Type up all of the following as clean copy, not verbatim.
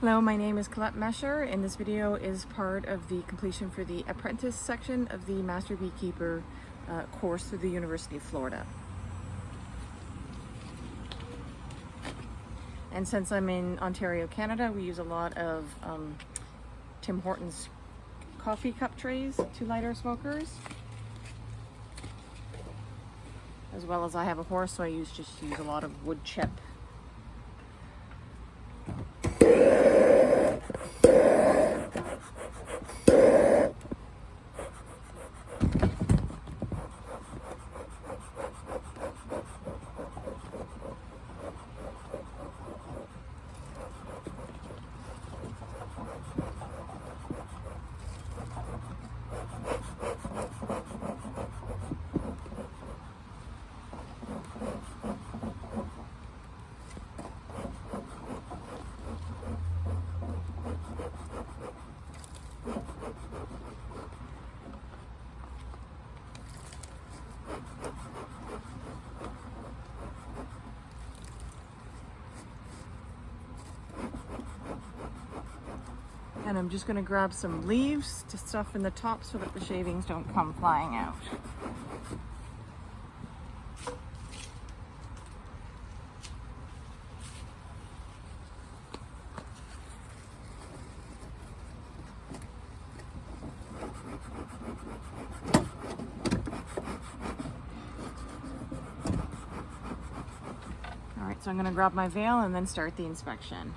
Hello, my name is Colette Mesher, and this video is part of the completion for the apprentice section of the Master Beekeeper course through the University of Florida. And since I'm in Ontario, Canada, we use a lot of Tim Hortons coffee cup trays to light our smokers. As well as I have a horse, so I just use a lot of wood chip. And I'm just going to grab some leaves to stuff in the top so that the shavings don't come flying out. All right, so I'm going to grab my veil and then start the inspection.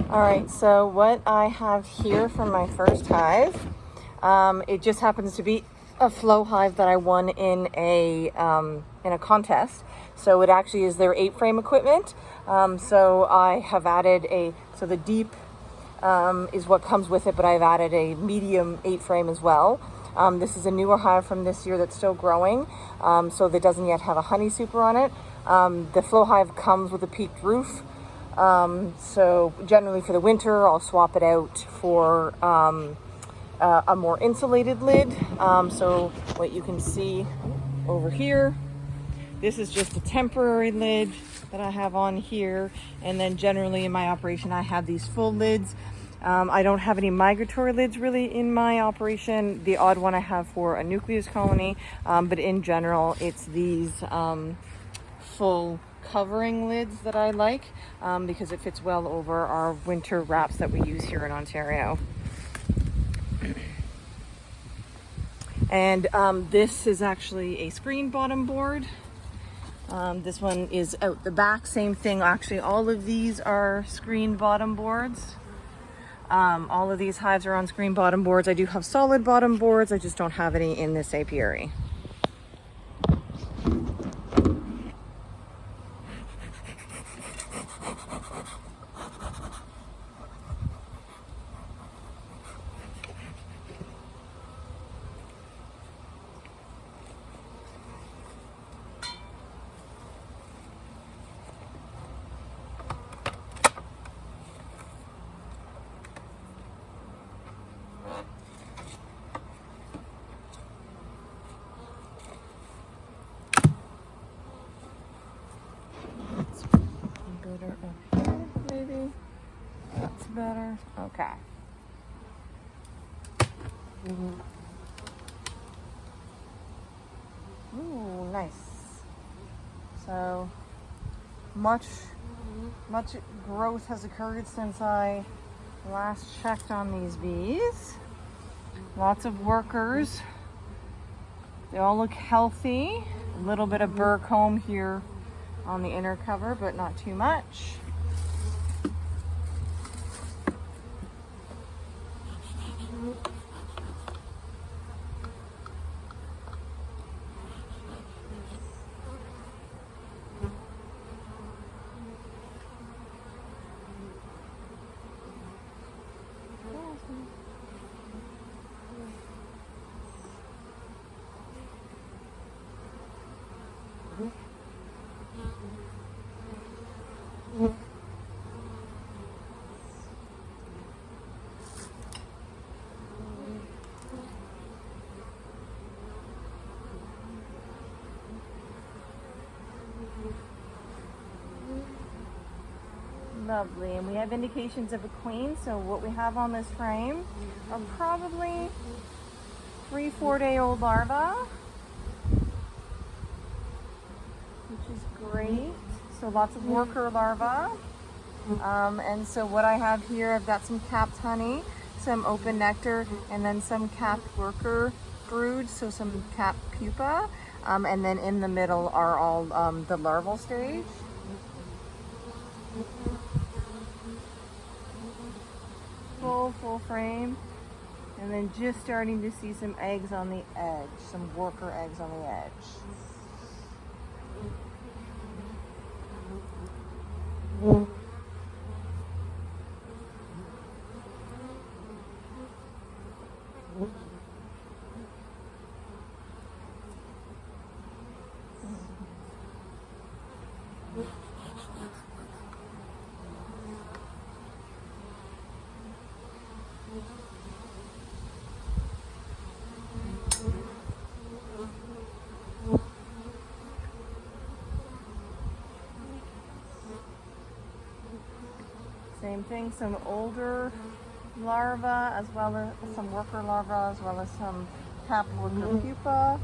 All right, so what I have here for my first hive, it just happens to be a flow hive that I won in a contest. So it actually is their 8-frame equipment. So I have added so the deep is what comes with it, but I've added a medium 8-frame as well. This is a newer hive from this year that's still growing, so that doesn't yet have a honey super on it. The flow hive comes with a peaked roof. So generally for the winter, I'll swap it out for a more insulated lid. So what you can see over here, this is just a temporary lid that I have on here. And then generally in my operation, I have these full lids. I don't have any migratory lids really in my operation. The odd one I have for a nucleus colony, but in general, it's these full covering lids that I like because it fits well over our winter wraps that we use here in Ontario. And this is actually a screen bottom board. This one is out the back, same thing. Actually, all of these are screen bottom boards. All of these hives are on screen bottom boards. I do have solid bottom boards. I just don't have any in this apiary. Better up here, maybe. That's better. Okay. Ooh, nice. So much growth has occurred since I last checked on these bees. Lots of workers. They all look healthy. A little bit of burr comb here on the inner cover, but not too much. Lovely, and we have indications of a queen, so what we have on this frame are probably 3-4 day old larvae, which is great. So lots of worker larvae. And so what I have here, I've got some capped honey, some open nectar, and then some capped worker brood, so some capped pupa. And then in the middle are all the larval stage. Full frame. And then just starting to see some eggs on the edge, some worker eggs on the edge. Same thing, some older larvae as well as some worker larvae as well as some capped worker pupa.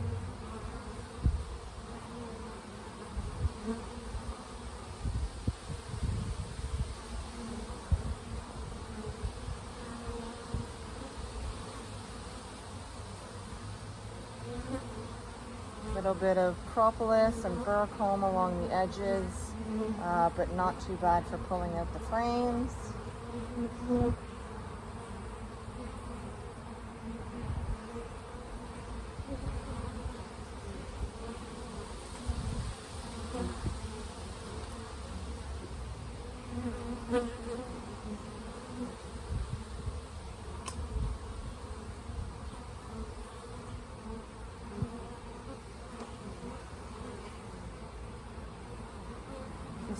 A little bit of propolis and burrcomb along the edges, but not too bad for pulling out the frames.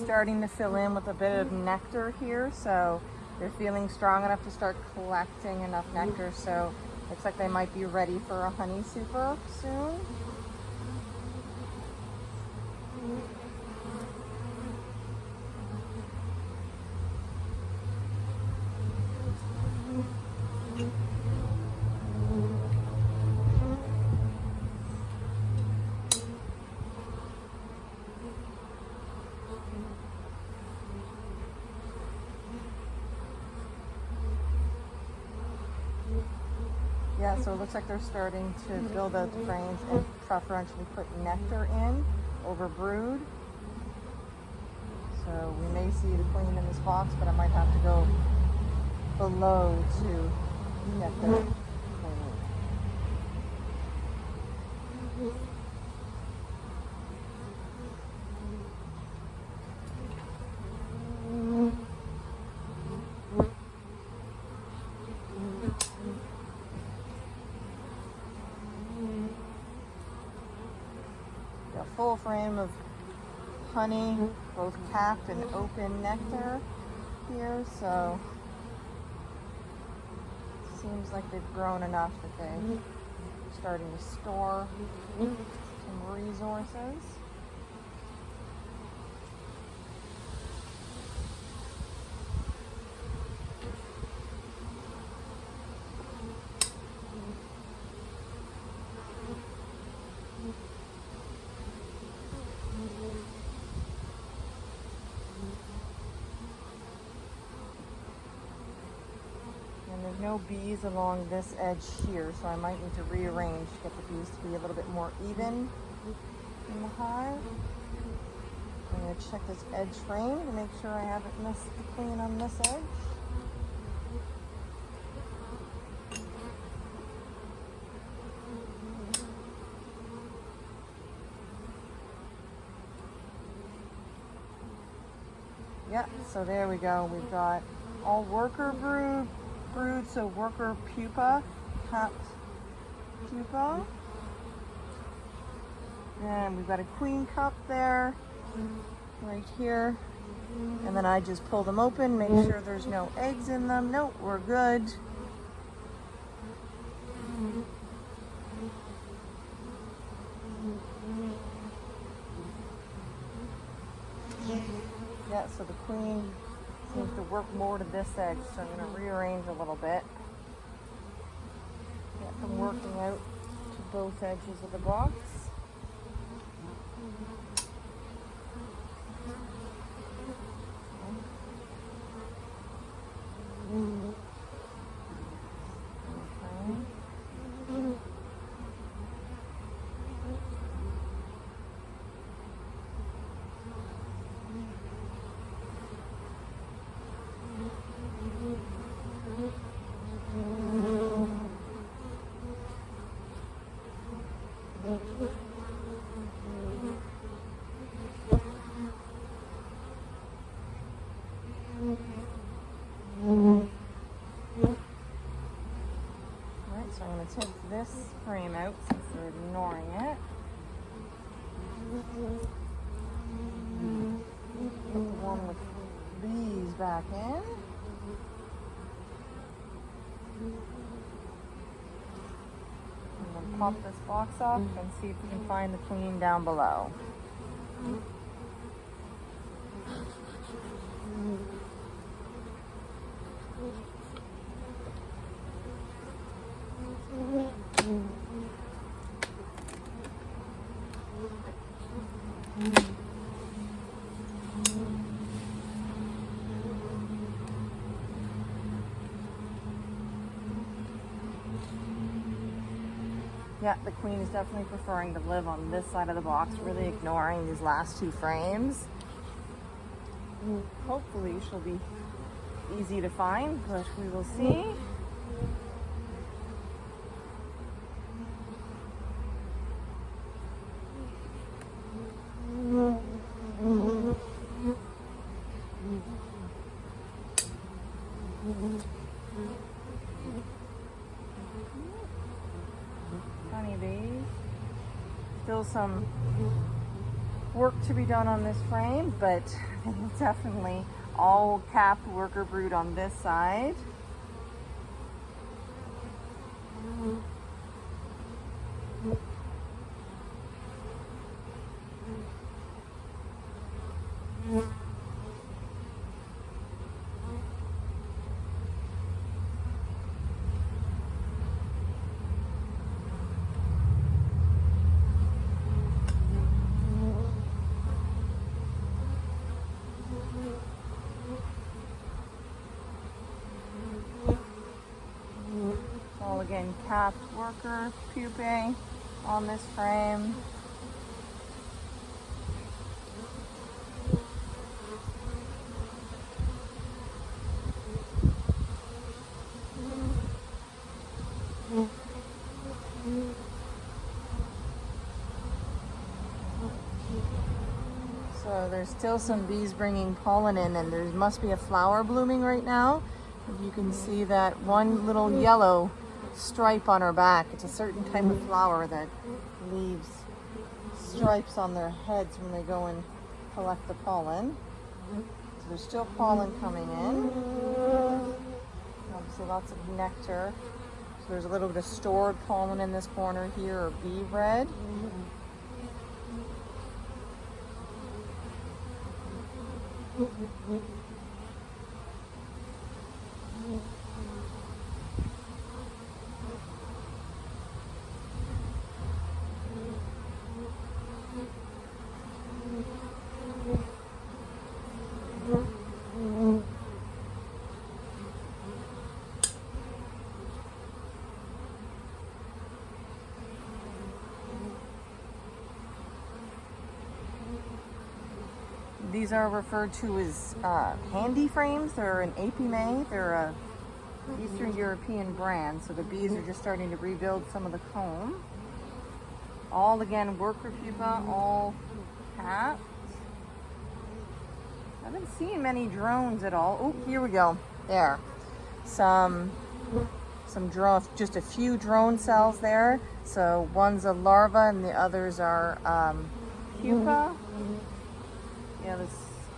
Starting to fill in with a bit of nectar here, so they're feeling strong enough to start collecting enough nectar, so looks like they might be ready for a honey super soon. Yeah, so it looks like they're starting to build out the frames and preferentially put nectar in over brood. So we may see the queen in this box, but I might have to go below to get the queen. A full frame of honey, both capped and open nectar here, so it seems like they've grown enough that they're starting to store some resources. And there's no bees along this edge here, so I might need to rearrange to get the bees to be a little bit more even in the hive. I'm going to check this edge frame to make sure I haven't missed the queen on this edge. Yeah, so there we go. We've got all worker brood, so worker pupa, capped pupa. And we've got a queen cup there, right here. And then I just pull them open, make sure there's no eggs in them. Nope, we're good. Yeah, so the queen Seems to work more to this edge, so I'm going to rearrange a little bit. Get them working out to both edges of the box. So I'm going to take this frame out since they're ignoring it. Put the one with bees back in. I'm going to pop this box off and see if we can find the queen down below. Yeah, the queen is definitely preferring to live on this side of the box, really ignoring these last two frames. Hopefully she'll be easy to find, but we will see. Honeybees. Still some work to be done on this frame, but I think it's definitely all capped worker brood on this side. All again capped worker pupae on this frame. So there's still some bees bringing pollen in, and there must be a flower blooming right now. You can see that one little yellow stripe on her back. It's a certain type of flower that leaves stripes on their heads when they go and collect the pollen. So there's still pollen coming in. Obviously lots of nectar. So there's a little bit of stored pollen in this corner here, or bee red. These are referred to as handy frames. They're an apime. They're a Eastern European brand. So the bees are just starting to rebuild some of the comb. All again worker pupa, all capped. I haven't seen many drones at all. Oh, here we go. There. Some drone, just a few drone cells there. So one's a larva and the others are pupa. Yeah, this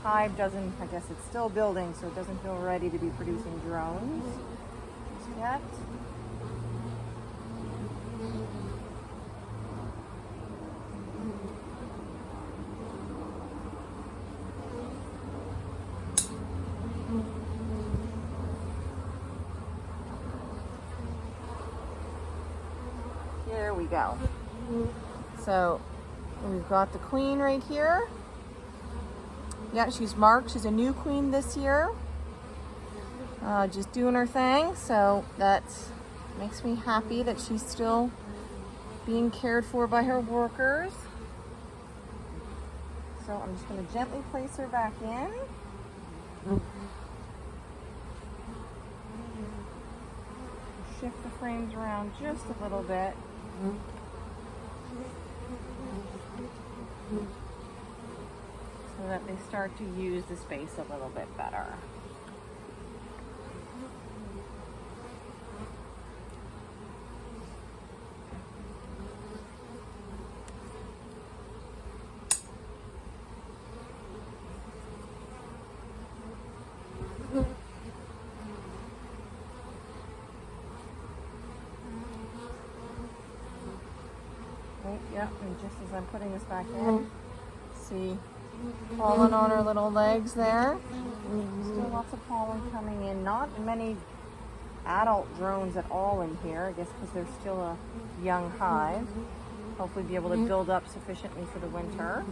hive doesn't, I guess it's still building, so it doesn't feel ready to be producing drones just yet. go. So we've got the queen right here. Yeah, she's marked. She's a new queen this year. Just doing her thing. So that makes me happy that she's still being cared for by her workers. So I'm just going to gently place her back in. Shift the frames around just a little bit. So that they start to use the space a little bit better. Yep, and just as I'm putting this back in, see pollen on her little legs there. Still lots of pollen coming in. Not many adult drones at all in here, I guess because they're still a young hive. Hopefully be able to build up sufficiently for the winter.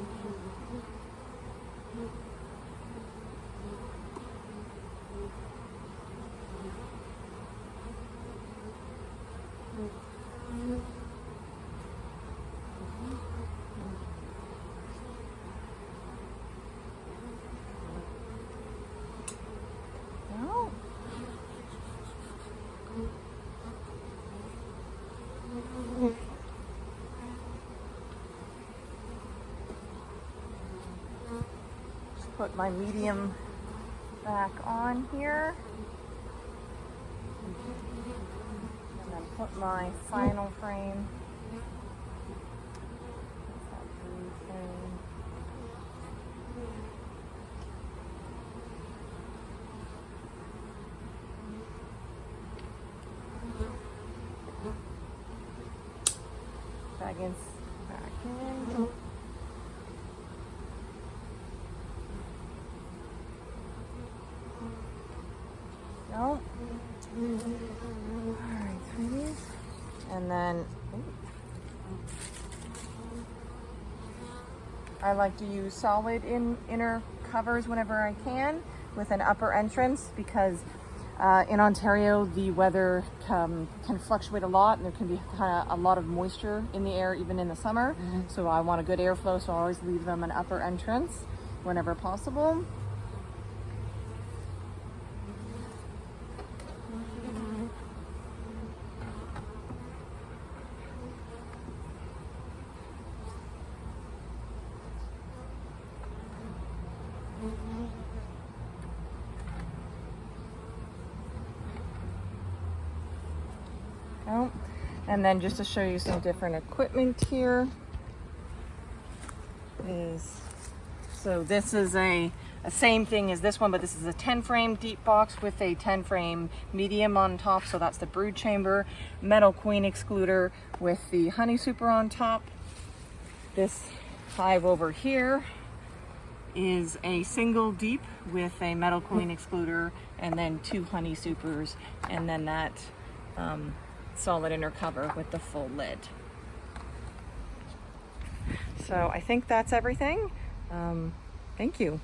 Just put my medium back on here. And then put my final frame. Back in. No. Alright, sweeties. And then I like to use solid inner covers whenever I can with an upper entrance because in Ontario the weather can fluctuate a lot and there can be kind of a lot of moisture in the air even in the summer. So I want a good airflow, so I always leave them an upper entrance whenever possible. Oh, and then just to show you some different equipment here so this is a same thing as this one, but this is a 10 frame deep box with a 10 frame medium on top. So that's the brood chamber, metal queen excluder with the honey super on top. This hive over here is a single deep with a metal queen excluder and then 2 honey supers, and then that solid inner cover with the full lid. So I think that's everything. Thank you.